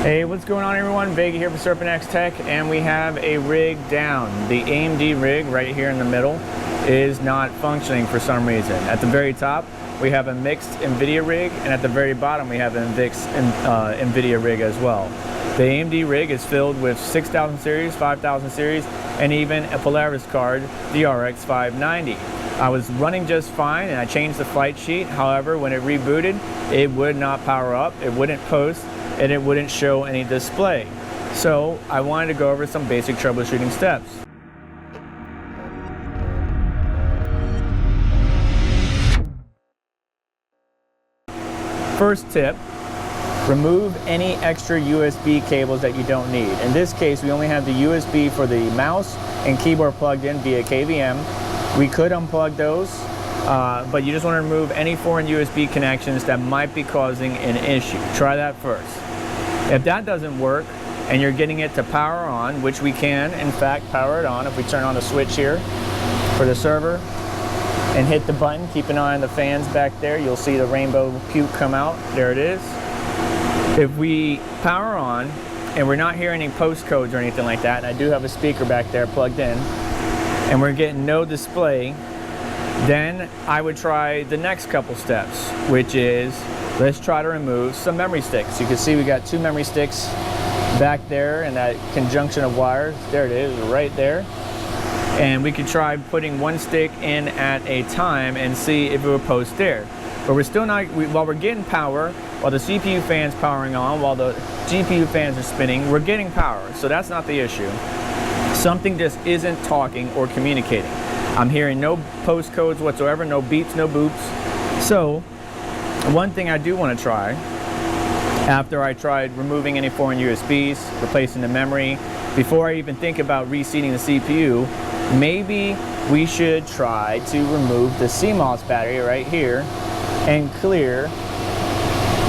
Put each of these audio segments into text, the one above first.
Hey, what's going on everyone? Vega here for Serpent X Tech, and we have a rig down. The AMD rig right here in the middle is not functioning for some reason. At the very top, we have a mixed Nvidia rig, and at the very bottom, we have an Nvidia rig as well. The AMD rig is filled with 6000 series, 5000 series, and even a Polaris card, the RX 590. I was running just fine, and I changed the flight sheet. However, when it rebooted, it would not power up, it wouldn't post, and it wouldn't show any display. So I wanted to go over some basic troubleshooting steps. First tip, remove any extra USB cables that you don't need. In this case, we only have the USB for the mouse and keyboard plugged in via KVM. We could unplug those, but you just want to remove any foreign USB connections that might be causing an issue. Try that first. If that doesn't work and you're getting it to power on, which we can in fact power it on if we turn on the switch here for the server and hit the button, keep an eye on the fans back there, you'll see the rainbow puke come out. There it is. If we power on and we're not hearing any postcodes or anything like that, and I do have a speaker back there plugged in, and we're getting no display, then I would try the next couple steps, which is let's try to remove some memory sticks. You can see we got two memory sticks back there in that conjunction of wires. There it is, right there. And we could try putting one stick in at a time and see if it would post there. But we're still not, while we're getting power, while the CPU fan's powering on, while the GPU fans are spinning, we're getting power. So that's not the issue. Something just isn't talking or communicating. I'm hearing no postcodes whatsoever, no beeps, no boops. So one thing I do want to try, after I tried removing any foreign USBs, replacing the memory, before I even think about reseating the CPU, maybe we should try to remove the CMOS battery right here and clear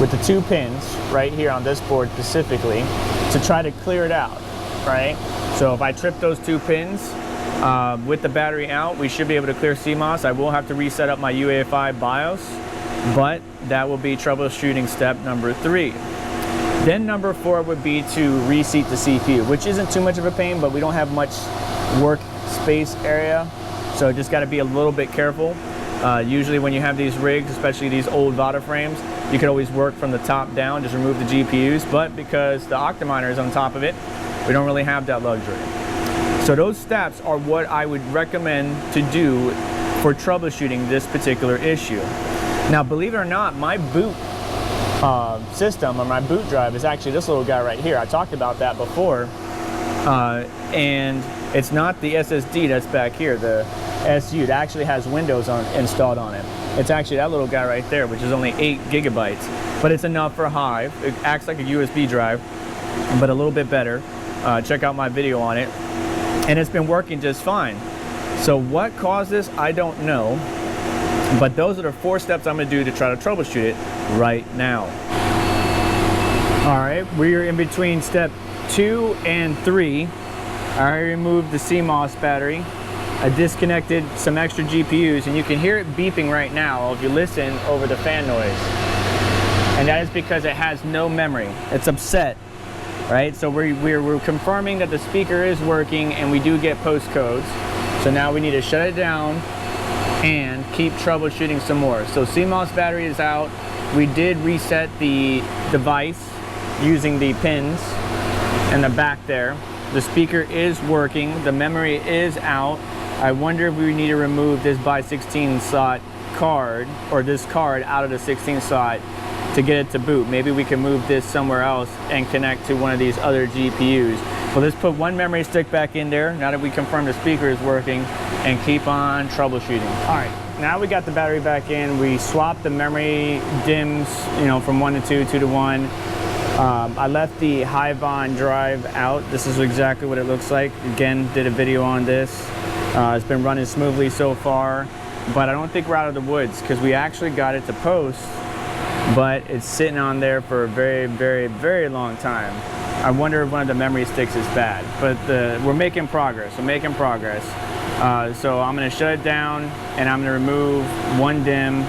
with the two pins right here on this board specifically to try to clear it out, right? So if I trip those two pins with the battery out, we should be able to clear CMOS. I will have to reset up my UEFI BIOS, but that will be troubleshooting step number 3. Then number 4 would be to reseat the CPU, which isn't too much of a pain, but we don't have much workspace area, so just got to be a little bit careful. Usually when you have these rigs, especially these old VADA frames, you can always work from the top down, just remove the GPUs, but because the Octominer is on top of it, we don't really have that luxury. So those steps are what I would recommend to do for troubleshooting this particular issue. Now, believe it or not, my boot system, or my boot drive, is actually this little guy right here. I talked about that before, and it's not the SSD that's back here, the SU. It actually has Windows installed on it. It's actually that little guy right there, which is only 8 gigabytes, but it's enough for Hive. It acts like a USB drive, but a little bit better. Check out my video on it, and it's been working just fine. So what caused this, I don't know. But those are the 4 steps I'm going to do to try to troubleshoot it right now. All right, we're in between step 2 and 3. I removed the CMOS battery. I disconnected some extra GPUs, and you can hear it beeping right now if you listen over the fan noise. And that is because it has no memory. It's upset, right? So we're confirming that the speaker is working, and we do get postcodes. So now we need to shut it down and keep troubleshooting some more. So CMOS battery is out. We did reset the device using the pins in the back there. The speaker is working. The memory is out. I wonder if we need to remove this by 16 slot card, or this card out of the 16 slot to get it to boot. Maybe we can move this somewhere else and connect to one of these other GPUs. Well, let's put one memory stick back in there now that we confirm the speaker is working, and keep on troubleshooting. All right, now we got the battery back in. We swapped the memory DIMMs, from 1 to 2, 2 to 1. I left the Hive-On drive out. This is exactly what it looks like. Again, did a video on this. It's been running smoothly so far, but I don't think we're out of the woods because we actually got it to post, but it's sitting on there for a very, very, very long time. I wonder if one of the memory sticks is bad, but we're making progress. We're making progress. So I'm going to shut it down, and I'm going to remove one DIMM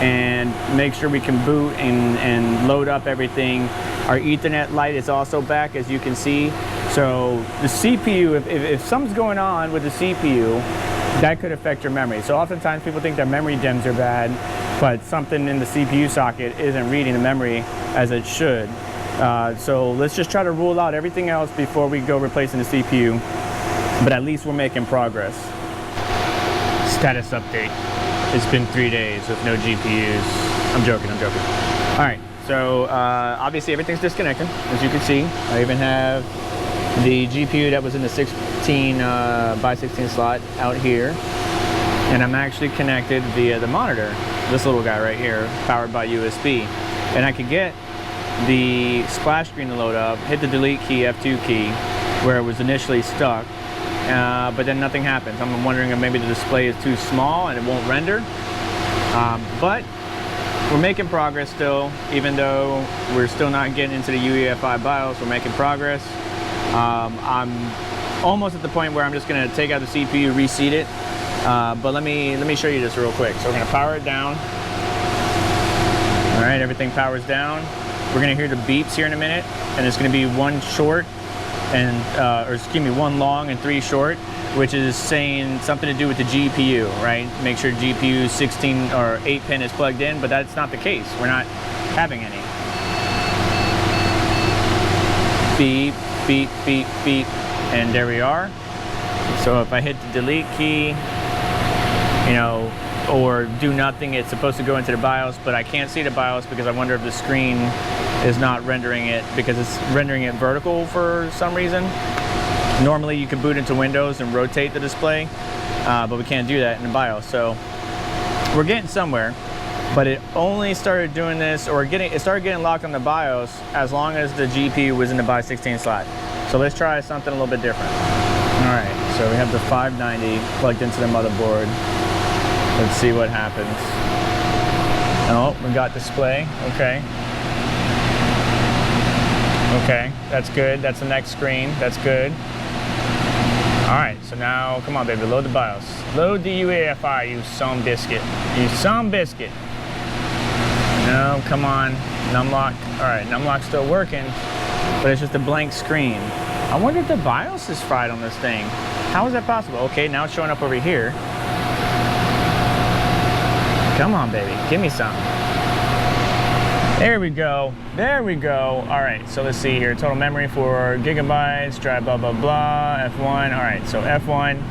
and make sure we can boot and load up everything Our Ethernet light is also back, as you can see. So the CPU, if something's going on with the CPU, that could affect your memory. So oftentimes people think that memory DIMMs are bad, but something in the CPU socket isn't reading the memory as it should. So let's just try to rule out everything else before we go replacing the CPU, but at least we're making progress. Status update. It's been 3 days with no GPUs. I'm joking. All right, so obviously everything's disconnected, as you can see. I even have the GPU that was in the 16 by 16 slot out here, and I'm actually connected via the monitor, this little guy right here, powered by USB. And I could get the splash screen to load up, hit the delete key, F2 key, where it was initially stuck, but then nothing happens. I'm wondering if maybe the display is too small and it won't render. But we're making progress still, even though we're still not getting into the UEFI BIOS. We're making progress. I'm almost at the point where I'm just going to take out the CPU, reseat it. But let me show you this real quick. So we're going to power it down. All right, everything powers down. We're going to hear the beeps here in a minute, and it's going to be one short and or excuse me, one long and 3 short, which is saying something to do with the GPU, right? Make sure GPU 16 or 8 pin is plugged in, but that's not the case. We're not having any. Beep, beep, beep, beep, and there we are. So if I hit the delete key, you know, or do nothing, it's supposed to go into the BIOS, but I can't see the BIOS because I wonder if the screen is not rendering it, because it's rendering it vertical for some reason. Normally you can boot into Windows and rotate the display, but we can't do that in the BIOS. So we're getting somewhere, but it only started doing this, or it started getting locked on the BIOS as long as the GPU was in the by 16 slot. So let's try something a little bit different. All right, so we have the 590 plugged into the motherboard. Let's see what happens. Oh, we got display, okay. Okay, that's good. That's the next screen. That's good. All right, so now, come on, baby, load the BIOS. Load the UEFI, you some biscuit. You some biscuit. No, come on, numlock. All right, numlock's still working, but it's just a blank screen. I wonder if the BIOS is fried on this thing. How is that possible? Okay, now it's showing up over here. Come on, baby, give me some. There we go, there we go. All right, so let's see here. Total memory for gigabytes, drive blah, blah, blah, F1. All right, so F1,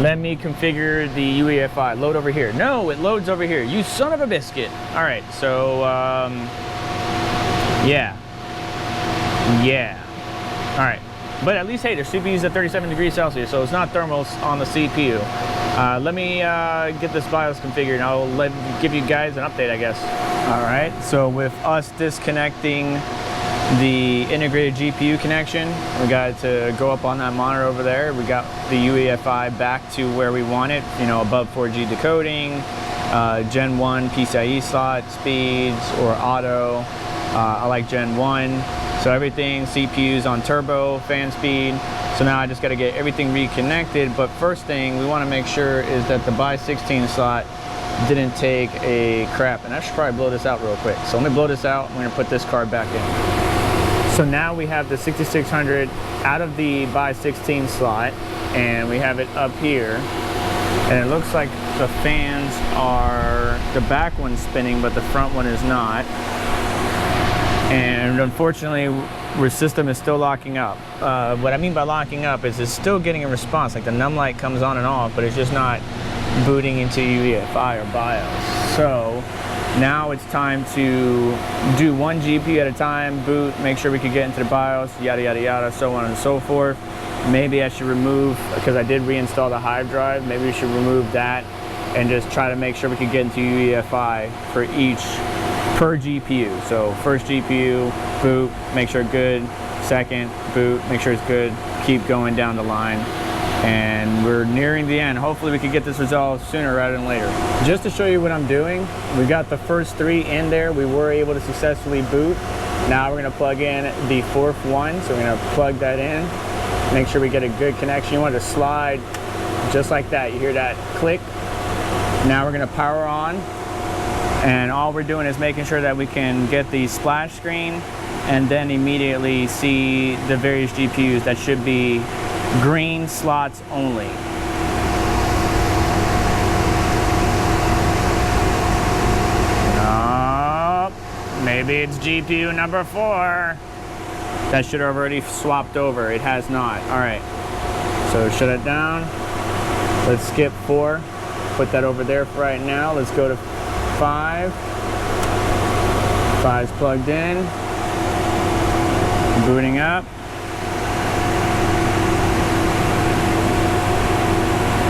let me configure the UEFI. Load over here. No, it loads over here. You son of a biscuit. All right, so, yeah. All right, but at least, hey, the CPU is at 37 degrees Celsius, so it's not thermals on the CPU. Let me get this BIOS configured, and I'll give you guys an update, I guess. All right, so with us disconnecting the integrated GPU connection, we got to go up on that monitor over there. We got the UEFI back to where we want it, you know, above 4G decoding, Gen 1 PCIe slot speeds or auto. I like Gen 1. So everything, CPU's on turbo, fan speed. So now I just got to get everything reconnected. But first thing we want to make sure is that the by 16 slot didn't take a crap. And I should probably blow this out real quick. So let me blow this out. I'm going to put this card back in. So now we have the 6600 out of the by 16 slot, and we have it up here. And it looks like the fans are, the back one's spinning, but the front one is not. And unfortunately, our system is still locking up. What I mean by locking up is it's still getting a response, like the num light comes on and off, but it's just not booting into UEFI or BIOS. So now it's time to do one GPU at a time, boot, make sure we can get into the BIOS, yada, yada, yada, so on and so forth. Maybe I should remove, because I did reinstall the Hive drive, maybe we should remove that and just try to make sure we can get into UEFI for each per GPU. So first GPU, boot, make sure it's good. Second, boot, make sure it's good. Keep going down the line. And we're nearing the end. Hopefully we can get this resolved sooner rather than later. Just to show you what I'm doing, we got the first 3 in there. We were able to successfully boot. Now we're gonna plug in the 4th one. So we're gonna plug that in, make sure we get a good connection. You want it to slide just like that. You hear that click. Now we're gonna power on. And all we're doing is making sure that we can get the splash screen and then immediately see the various GPUs that should be green slots only. Maybe it's GPU number 4. That should have already swapped over. It has not. All right. So shut it down. Let's skip 4. Put that over there for right now. Let's go to 5. 5's plugged in. Booting up.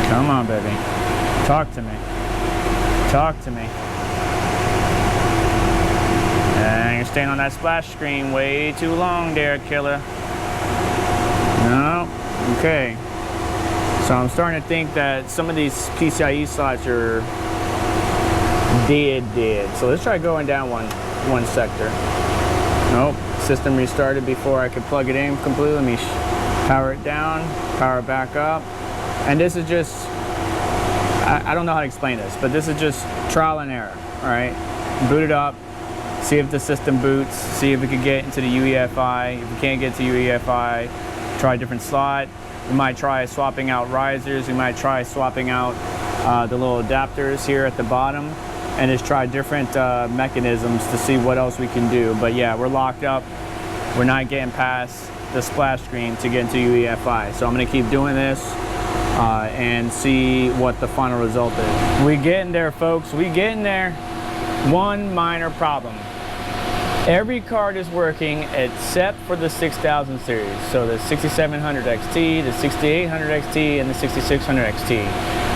Come on, baby. Talk to me. Talk to me. And you're staying on that splash screen way too long there, killer. No? Okay. So I'm starting to think that some of these PCIe slots are dead. So let's try going down one sector. Nope. System restarted before I could plug it in completely. Let me power it down, power it back up. And this is just, I don't know how to explain this, but this is just trial and error, all right? Boot it up. See if the system boots, see if we can get into the UEFI. If we can't get to UEFI, try a different slot. We might try swapping out risers. We might try swapping out the little adapters here at the bottom, and just try different mechanisms to see what else we can do. But yeah, we're locked up. We're not getting past the splash screen to get into UEFI. So I'm gonna keep doing this and see what the final result is. We getting there, folks, we getting there. One minor problem. Every card is working except for the 6000 series. So the 6700 XT, the 6800 XT, and the 6600 XT.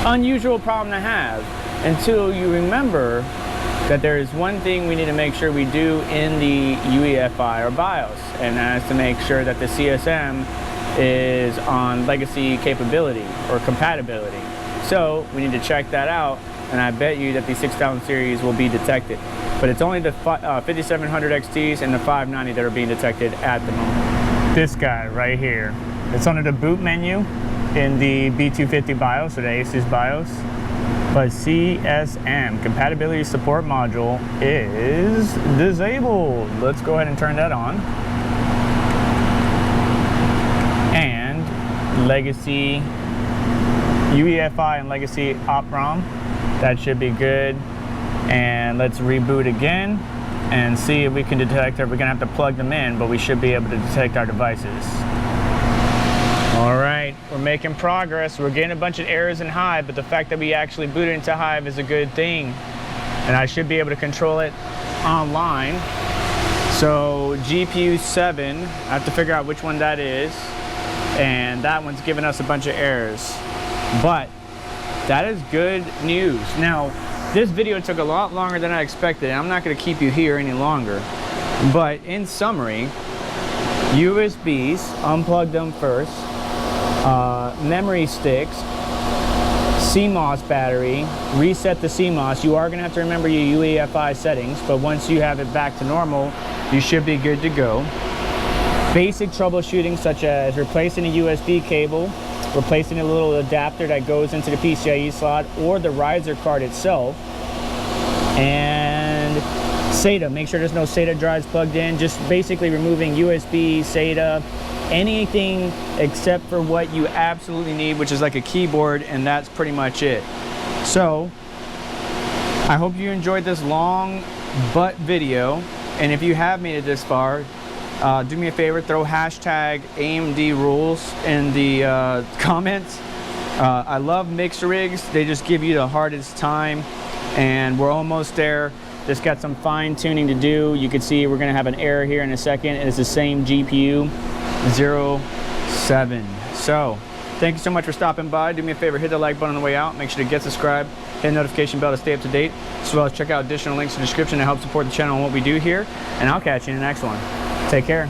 Unusual problem to have until you remember that there is one thing we need to make sure we do in the UEFI or BIOS, and that is to make sure that the CSM is on legacy capability or compatibility. So we need to check that out, and I bet you that the 6000 series will be detected. But it's only the 5700 XTs and the 590 that are being detected at the moment. This guy right here. It's under the boot menu in the B250 BIOS or the Asus BIOS. But CSM, compatibility support module, is disabled. Let's go ahead and turn that on. And legacy UEFI and legacy OPROM. That should be good. And let's reboot again and see if we can detect, or we're gonna have to plug them in, but we should be able to detect our devices. All right, we're making progress. We're getting a bunch of errors in Hive, but the fact that we actually booted into Hive is a good thing. And I should be able to control it online. So GPU 7, I have to figure out which one that is. And that one's giving us a bunch of errors. But that is good news. Now, this video took a lot longer than I expected, and I'm not going to keep you here any longer. But in summary, USBs, unplug them first, memory sticks, CMOS battery, reset the CMOS. You are going to have to remember your UEFI settings, but once you have it back to normal, you should be good to go. Basic troubleshooting, such as replacing a USB cable, replacing a little adapter that goes into the PCIe slot or the riser card itself, and SATA. Make sure there's no SATA drives plugged in. Just basically removing USB, SATA, anything except for what you absolutely need, which is like a keyboard, and that's pretty much it. So I hope you enjoyed this long but video, and if you have made it this far, do me a favor, throw hashtag AMD rules in the comments. I love mixed rigs. They just give you the hardest time, and we're almost there. Just got some fine tuning to do. You can see we're gonna have an error here in a second. It's the same GPU, 07. So thank you so much for stopping by. Do me a favor, hit the like button on the way out. Make sure to get subscribed, hit the notification bell to stay up to date, as well as check out additional links in the description to help support the channel and what we do here. And I'll catch you in the next one. Take care.